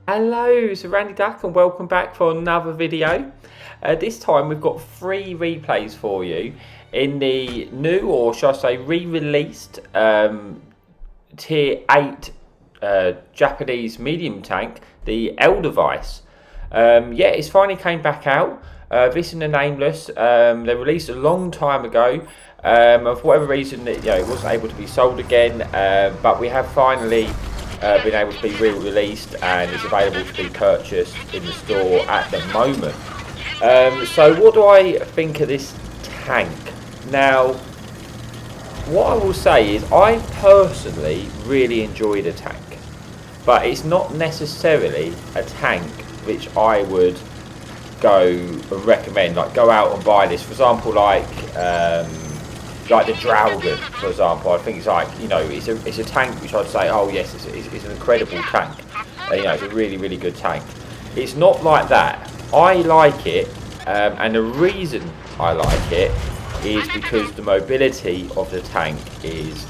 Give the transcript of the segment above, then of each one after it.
Hello, it's Randy Duck and welcome back for another video. This time we've got 3 replays for you in the new, or should I say re-released, tier 8 Japanese medium tank, the Edelweiss. Yeah, it's finally came back out. This and the Nameless, they released a long time ago. And for whatever reason, it wasn't able to be sold again, but we have finally been able to be re-released, and it's available to be purchased in the store at the moment. So what do I think of this tank? Now, what I will say is I personally really enjoy the tank, but it's not necessarily a tank which I would go recommend, like go out and buy this. For example, like the Dragon, for example. I think it's like, it's a tank which I'd say, oh yes, it's an incredible tank. It's a really good tank. It's not like that. I like it, and the reason I like it is because the mobility of the tank is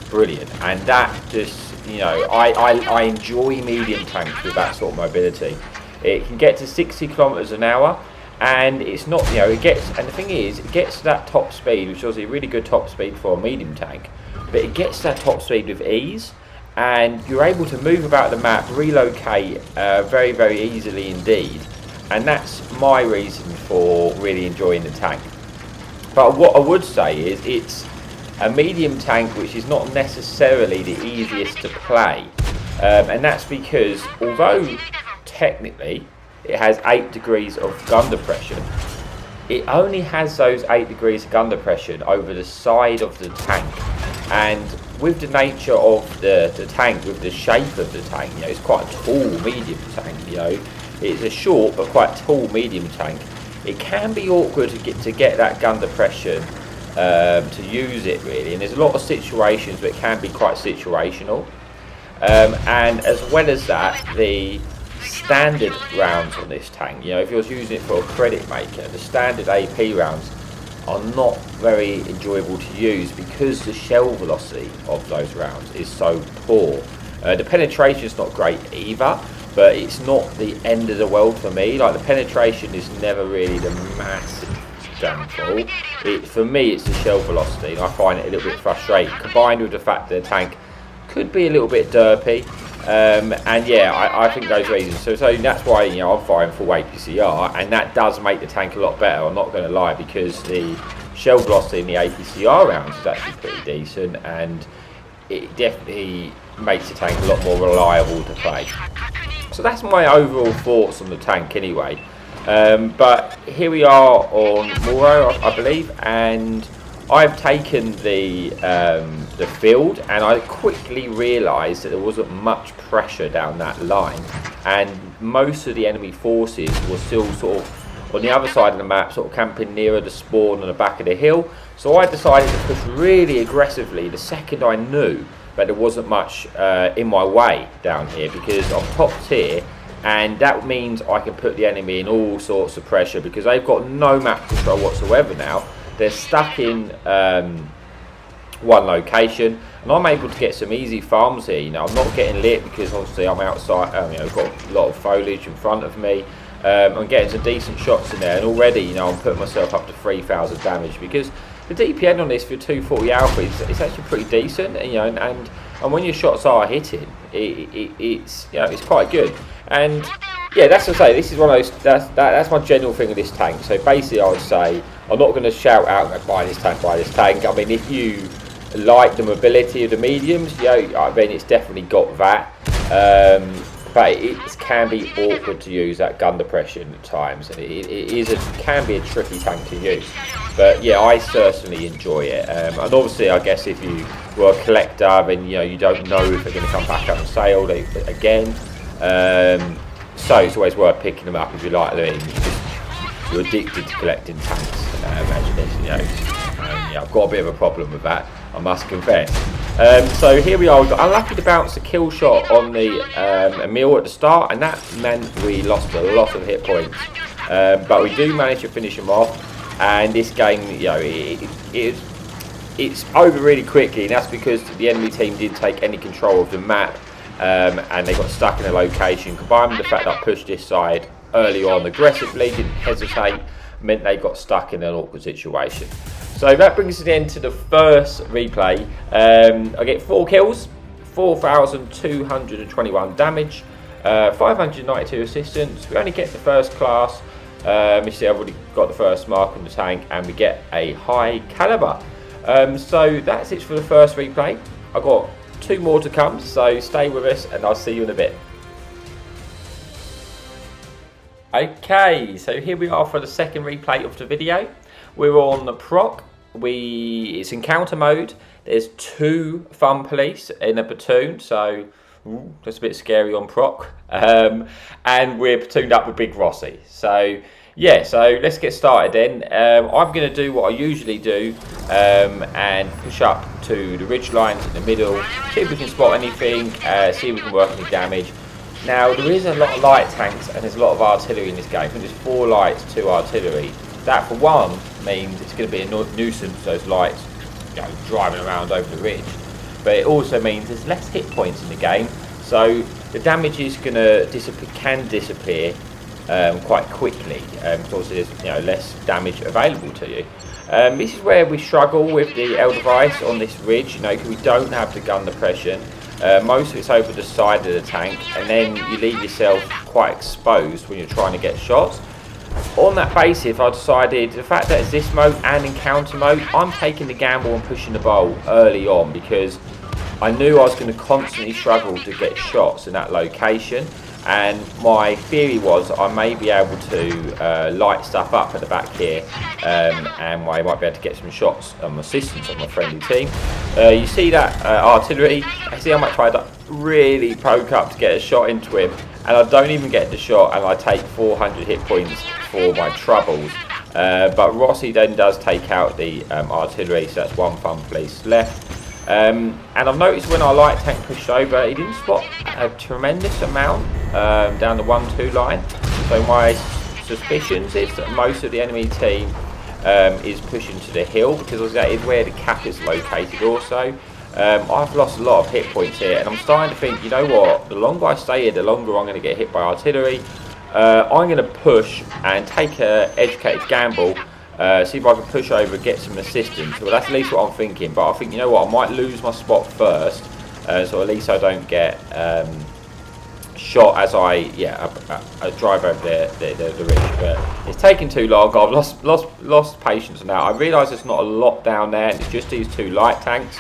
brilliant, and that just, I enjoy medium tanks with that sort of mobility. It can get to 60 kilometers an hour. And it's not, it gets, and the thing is, it gets to that top speed, which is obviously a really good top speed for a medium tank, but it gets to that top speed with ease, and you're able to move about the map, relocate very easily indeed, and that's my reason for really enjoying the tank. But what I would say is, it's a medium tank which is not necessarily the easiest to play, and that's because, although technically it has 8 degrees of gun depression, it only has those 8 degrees of gun depression over the side of the tank. And with the nature of the tank, with the shape of the tank, it's quite a tall medium tank, it's a short but quite tall medium tank. It can be awkward to get that gun depression to use it really, and there's a lot of situations where it can be quite situational. And as well as that, the standard rounds on this tank, if you're using it for a credit maker, the standard AP rounds are not very enjoyable to use because the shell velocity of those rounds is so poor. The penetration is not great either, but it's not the end of the world for me. Like, the penetration is never really the massive downfall. For me, it's the shell velocity, and I find it a little bit frustrating, combined with the fact that the tank could be a little bit derpy. And yeah, I think those reasons. So that's why I'm firing full APCR, and that does make the tank a lot better. I'm not going to lie, because the shell velocity in the APCR rounds is actually pretty decent, and it definitely makes the tank a lot more reliable to play. So that's my overall thoughts on the tank anyway. But here we are on Moro, I believe, and I've taken the field, and I quickly realised that there wasn't much pressure down that line, and most of the enemy forces were still sort of on the other side of the map, sort of camping nearer the spawn on the back of the hill. So I decided to push really aggressively the second I knew that there wasn't much in my way down here, because I'm top tier, and that means I can put the enemy in all sorts of pressure, because they've got no map control whatsoever now. They're stuck in one location, and I'm able to get some easy farms here. I'm not getting lit because obviously I'm outside. I've got a lot of foliage in front of me. I'm getting some decent shots in there, and already I'm putting myself up to 3,000 damage, because the DPN on this for 240 alpha is actually pretty decent. And when your shots are hitting, it's quite good. And yeah, that's what I say. This is one of those. That's my general thing with this tank. So basically, I would say I'm not going to shout out, buy this tank, buy this tank. I mean, if you like the mobility of the mediums, I mean, it's definitely got that. But it can be awkward to use, that gun depression at times, and it can be a tricky tank to use. But yeah, I certainly enjoy it. And obviously, I guess if you were a collector, then you don't know if they're going to come back up on sale again. So it's always worth picking them up if you like them. You're addicted to collecting tanks. I've got a bit of a problem with that, I must confess. So here we are. We got unlucky to bounce a kill shot on the Emil at the start, and that meant we lost a lot of hit points. But we do manage to finish him off, and this game, it's over really quickly, and that's because the enemy team didn't take any control of the map, and they got stuck in a location. Combined with the fact that I pushed this side early on aggressively, didn't hesitate, meant they got stuck in an awkward situation. So that brings us to the end to the first replay. I get 4 kills, 4,221 damage, 592 assistance. We only get the first class. You see I've already got the first mark on the tank, and we get a high caliber. So that's it for the first replay. I've got 2 more to come, so stay with us and I'll see you in a bit. Okay, so here we are for the second replay of the video. We're on the proc. It's encounter mode. There's 2 fun police in a platoon, so that's a bit scary on proc. And we're platooned up with Big Rossi. So yeah, so let's get started then. I'm going to do what I usually do and push up to the ridge lines in the middle, see if we can spot anything, see if we can work any damage. Now there is a lot of light tanks and there's a lot of artillery in this game. I think there's 4 lights, 2 artillery. That for one means it's going to be a nuisance, those lights, you know, driving around over the ridge. But it also means there's less hit points in the game, so the damage is going to can disappear quite quickly, because obviously there's less damage available to you. This is where we struggle with the Edelweiss on this ridge, because we don't have the gun depression. Most of it's over the side of the tank, and then you leave yourself quite exposed when you're trying to get shots. On that basis, I decided the fact that it's this mode and encounter mode, I'm taking the gamble and pushing the bowl early on, because I knew I was going to constantly struggle to get shots in that location. And my theory was I may be able to light stuff up at the back here, and I might be able to get some shots on assistance on my friendly team. You see that artillery, I see how much I really poke up to get a shot into him, and I don't even get the shot, and I take 400 hit points for my troubles. But Rossi then does take out the artillery, so that's 1 fun police left. And I've noticed when our light tank pushed over, he didn't spot a tremendous amount down the 1-2 line. So my suspicions is that most of the enemy team is pushing to the hill, because that is where the cap is located also. I've lost a lot of hit points here, and I'm starting to think, you know what, the longer I stay here, the longer I'm going to get hit by artillery. I'm going to push and take an educated gamble. See if I can push over and get some assistance. Well, that's at least what I'm thinking, but I think, you know what, I might lose my spot first, so at least I don't get shot as I drive over the ridge. But it's taking too long. I've lost patience now. I realise there's not a lot down there, and it's just these 2 light tanks.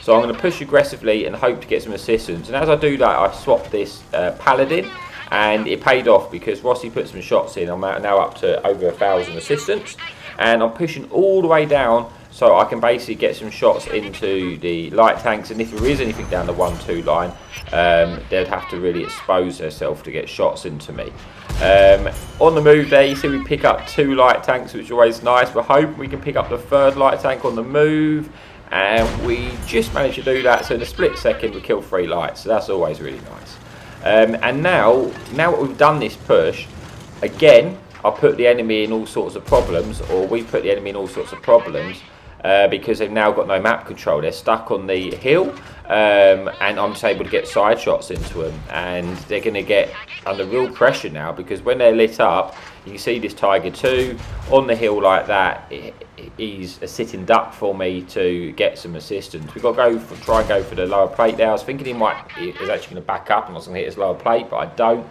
So I'm going to push aggressively and hope to get some assistance. And as I do that, I swap this Paladin, and it paid off because Rossi put some shots in. I'm now up to over 1,000 assistance. And I'm pushing all the way down so I can basically get some shots into the light tanks, and if there is anything down the 1-2 line, they'd have to really expose themselves to get shots into me. On the move there, you see we pick up 2 light tanks, which is always nice. We're hoping we can pick up the 3rd light tank on the move, and we just managed to do that. So in a split second we kill 3 lights, so that's always really nice. And now that we've done this push, again, I put the enemy in all sorts of problems, or we put the enemy in all sorts of problems, because they've now got no map control. They're stuck on the hill, and I'm just able to get side shots into them, and they're going to get under real pressure now, because when they're lit up, you can see this Tiger 2 on the hill like that. He's a sitting duck for me to get some assistance. We've got to try and go for the lower plate there. I was thinking he's actually going to back up and I was going to hit his lower plate, but I don't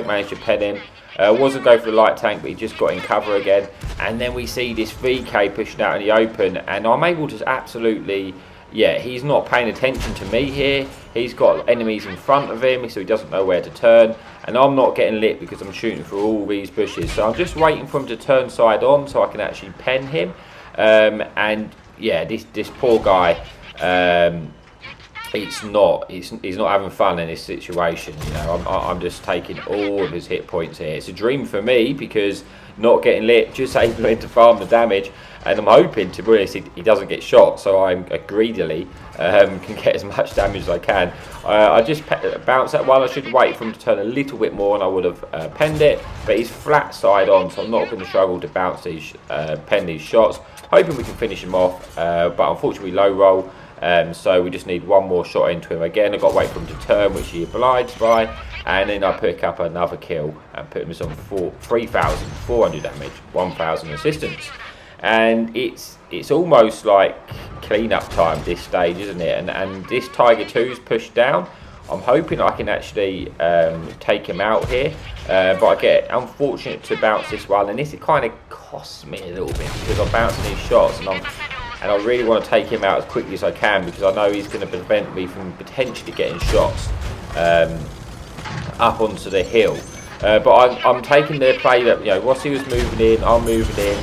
manage to pen him. Wasn't go for the light tank, but he just got in cover again. And then we see this VK pushing out in the open, and I'm able to absolutely, he's not paying attention to me here. He's got enemies in front of him, so he doesn't know where to turn. And I'm not getting lit because I'm shooting through all these bushes. So I'm just waiting for him to turn side on so I can actually pen him. This poor guy, he's not having fun in this situation. I'm just taking all of his hit points here. It's a dream for me because not getting lit, just able to farm the damage, and I'm hoping, to be honest, he doesn't get shot, so I'm greedily can get as much damage as I can. I just bounce that one. I should wait for him to turn a little bit more and I would have penned it, but he's flat side on, so I'm not going to struggle to bounce these pen these shots, hoping we can finish him off, but unfortunately low roll. So we just need one more shot into him. Again, I've got to wait for him to turn, which he obliged by, and then I pick up another kill and put him on 3,400 damage, 1,000 assistance. And it's almost like clean-up time this stage, isn't it? And this Tiger 2's pushed down. I'm hoping I can actually take him out here, but I get unfortunate to bounce this one, and this kind of costs me a little bit because I'm bouncing these shots, and I really want to take him out as quickly as I can because I know he's going to prevent me from potentially getting shots up onto the hill. But I'm taking the play that, you know, whilst he was moving in, I'm moving in,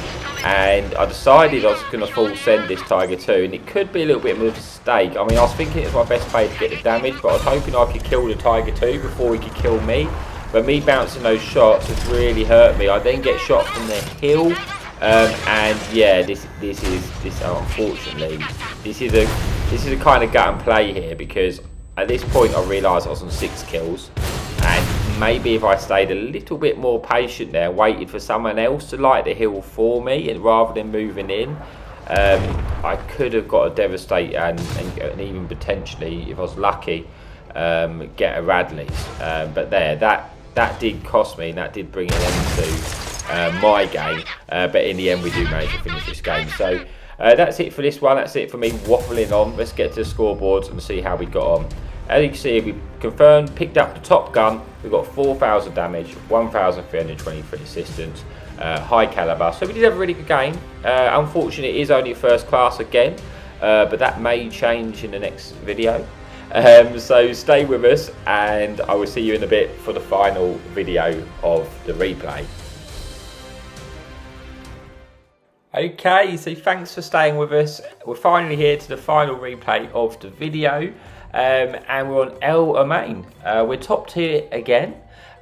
and I decided I was going to full send this Tiger 2, and it could be a little bit of a mistake. I mean, I was thinking it was my best play to get the damage, but I was hoping I could kill the Tiger 2 before he could kill me. But me bouncing those shots has really hurt me. I then get shot from the hill, and yeah, this unfortunately this is a kind of gut and play here, because at this point I realised I was on 6 kills, and maybe if I stayed a little bit more patient there, waited for someone else to light the hill for me, and rather than moving in, I could have got a devastate and even potentially, if I was lucky, get a Radley's. But there, that did cost me, and that did bring an end to my game. But in the end, we do manage to finish this game. So that's it for this one. That's it for me waffling on. Let's get to the scoreboards and see how we got on. As you can see, we confirmed, picked up the top gun. We've got 4,000 damage, 1,323 assistance, high caliber. So we did have a really good game. Unfortunately, it is only first class again, but that may change in the next video. So stay with us, and I will see you in a bit for the final video of the replay. Okay, so thanks for staying with us. We're finally here to the final replay of the video. And we're on El Amain. We're top tier again,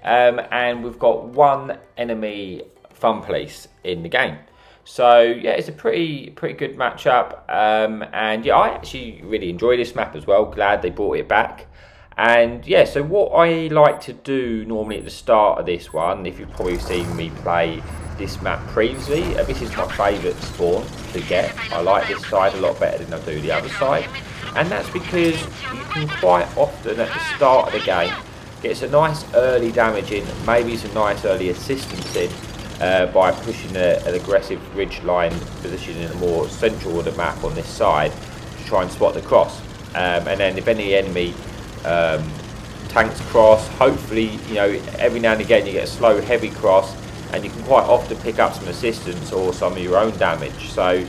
and we've got one enemy fun police in the game. So yeah, it's a pretty good matchup, and yeah, I actually really enjoy this map as well. Glad they brought it back. And yeah, so what I like to do normally at the start of this one, if you've probably seen me play this map previously, this is my favourite spawn to get. I like this side a lot better than I do the other side. And that's because you can quite often at the start of the game get some nice early damage in, maybe some nice early assistance in by pushing an aggressive ridge line position in a more central of the map on this side to try and spot the cross. And then if any enemy tanks cross, hopefully, you know, every now and again you get a slow heavy cross, and you can quite often pick up some assistance or some of your own damage. So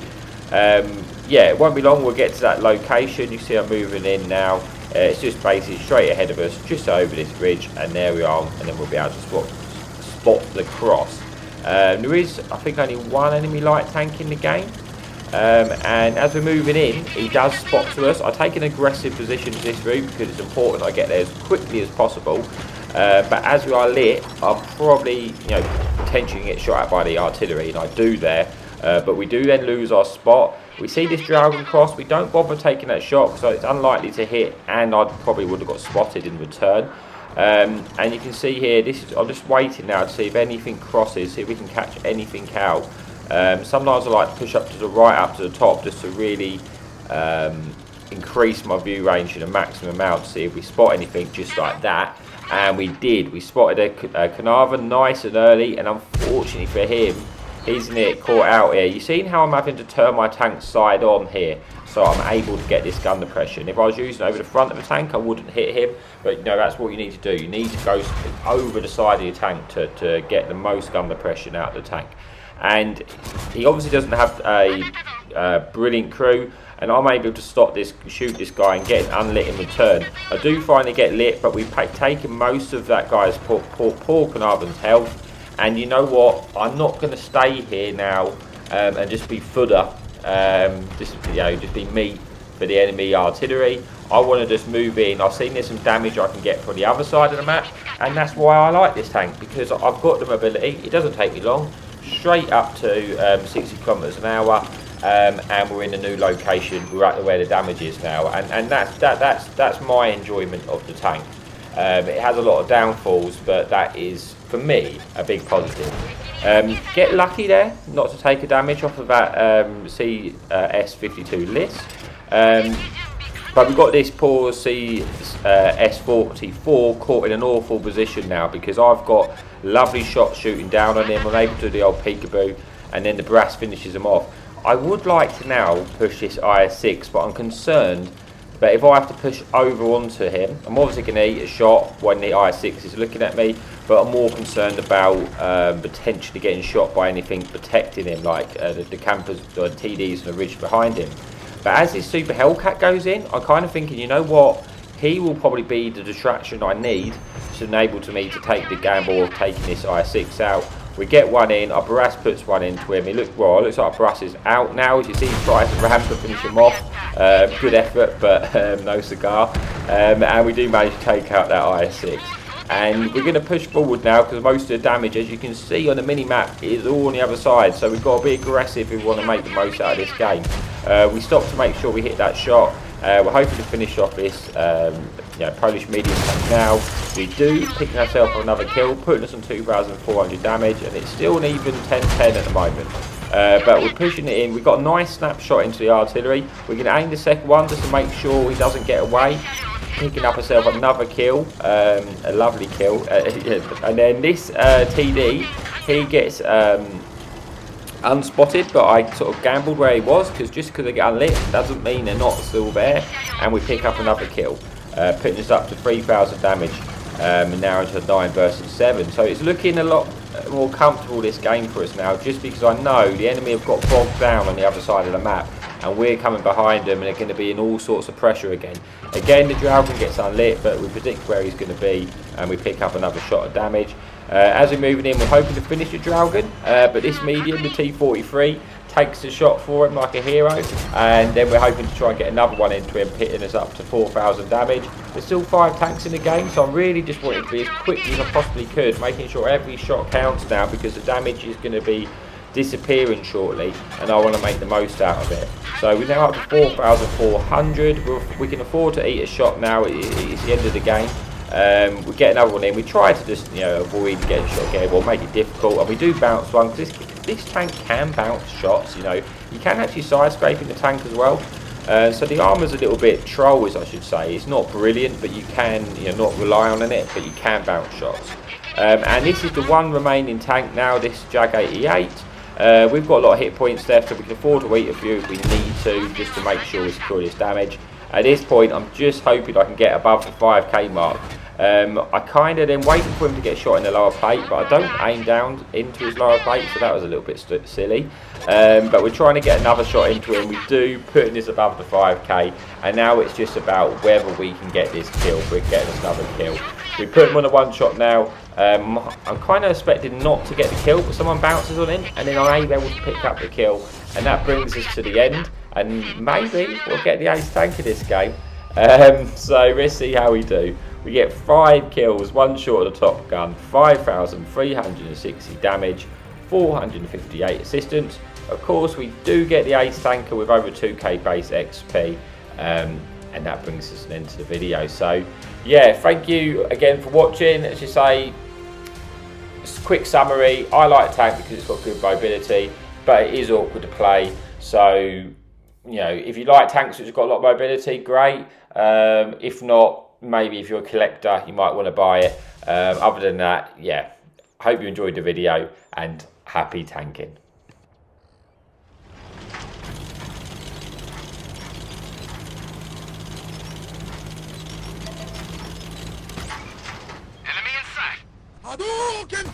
yeah, it won't be long, we'll get to that location. You see I'm moving in now. It's just basically straight ahead of us, just over this ridge, and there we are, and then we'll be able to spot the cross. There is, I think, only one enemy light tank in the game, and as we're moving in, he does spot to us. I take an aggressive position to this route because it's important I get there as quickly as possible, but as we are lit, I'll probably, you know, potentially get shot at by the artillery, and I do there. But we do then lose our spot. We see this dragon cross, we don't bother taking that shot, so it's unlikely to hit, and I probably would have got spotted in return. And you can see here, I'm just waiting now to see if anything crosses, see if we can catch anything out. Sometimes I like to push up to the right, up to the top, just to really increase my view range in a maximum amount to see if we spot anything just like that. And we did. We spotted a Carnarvon nice and early, and unfortunately for him, he's near caught out here. You've seen how I'm having to turn my tank side on here, so I'm able to get this gun depression. If I was using over the front of the tank, I wouldn't hit him, but you know, that's what you need to do. You need to go over the side of your tank to get the most gun depression out of the tank. And he obviously doesn't have a brilliant crew, and I'm able to stop this, shoot this guy and get unlit in return. I do finally get lit, but we've taken most of that guy's poor Carnarvon's health. And you know what? I'm not going to stay here now and just be fodder, just be meat for the enemy artillery. I want to just move in. I've seen there's some damage I can get from the other side of the map, and that's why I like this tank, because I've got the mobility. It doesn't take me long, straight up to 60 kilometers an hour, and we're in a new location. We're at where the damage is now, and that's my enjoyment of the tank. It has a lot of downfalls, but that is, for me, a big positive. Get lucky there not to take a damage off of that CS52 list. But we've got this poor S44 caught in an awful position now, because I've got lovely shots shooting down on him. I'm able to do the old peekaboo, and then the brass finishes him off. I would like to now push this IS6, but I'm concerned that if I have to push over onto him, I'm obviously going to eat a shot when the IS6 is looking at me, but I'm more concerned about potentially getting shot by anything protecting him, like the campers, the TDs and the ridge behind him. But as this Super Hellcat goes in, I'm kind of thinking, you know what, he will probably be the distraction I need to enable me to take the gamble of taking this IS6 out. We get one in, our Barras puts one into him. It looks like Barras is out now. As you see, he tries to ramp to finish him off. Good effort, but no cigar. And we do manage to take out that IS6. And we're going to push forward now, because most of the damage, as you can see on the mini-map, is all on the other side. So we've got to be aggressive if we want to make the most out of this game. We stop to make sure we hit that shot. We're hoping to finish off this Polish medium tank now. We do, picking ourselves up another kill, putting us on 2,400 damage, and it's still an even 10-10 at the moment. But we're pushing it in. We've got a nice snapshot into the artillery. We're going to aim the second one just to make sure he doesn't get away. Picking up ourselves another kill, a lovely kill. And then this TD, he gets unspotted, but I sort of gambled where he was, because just because they get unlit doesn't mean they're not still there. And we pick up another kill, putting us up to 3,000 damage, and now into 9 versus 7. So it's looking a lot more comfortable, this game, for us now, just because I know the enemy have got bogged down on the other side of the map, and we're coming behind them, and they're going to be in all sorts of pressure again. Again, the Dragon gets unlit, but we predict where he's going to be, and we pick up another shot of damage. As we're moving in, we're hoping to finish the Dragon, but this medium, the T43, takes the shot for him like a hero, and then we're hoping to try and get another one into him, hitting us up to 4,000 damage. There's still 5 tanks in the game, so I'm really just wanting to be as quick as I possibly could, making sure every shot counts now, because the damage is going to be disappearing shortly, and I want to make the most out of it. So we're now up to 4,400. We can afford to eat a shot now. It's the end of the game. We get another one in. We try to just avoid getting shot again, or make it difficult, and we do bounce one, because this tank can bounce shots. You can actually side scraping the tank as well. So the armour's a little bit trolls, I should say. It's not brilliant, but you can not rely on it, but you can bounce shots. And this is the one remaining tank now, this Jag 88. We've got a lot of hit points left, so we can afford to eat a few if we need to, just to make sure we secure this damage. At this point, I'm just hoping I can get above the 5k mark. I kind of then waited for him to get shot in the lower plate, but I don't aim down into his lower plate, so that was a little bit silly. But we're trying to get another shot into him. We do, putting this above the 5k, and now it's just about whether we can get this kill. We're getting us another kill. We put him on a one shot now. I'm kind of expecting not to get the kill, but someone bounces on him, and then I'm able to pick up the kill, and that brings us to the end, and maybe we'll get the ace tank in this game. So let's see how we do. We get 5 kills, 1 short of the top gun, 5,360 damage, 458 assistance. Of course, we do get the ace tanker with over 2k base XP, and that brings us an end to the video. So yeah, thank you again for watching. As you say, quick summary, I like tank because it's got good mobility, but it is awkward to play. So if you like tanks which have got a lot of mobility, great. If not, maybe if you're a collector, you might want to buy it. Other than that, yeah, hope you enjoyed the video, and happy tanking. Enemy in sight! Hadouken!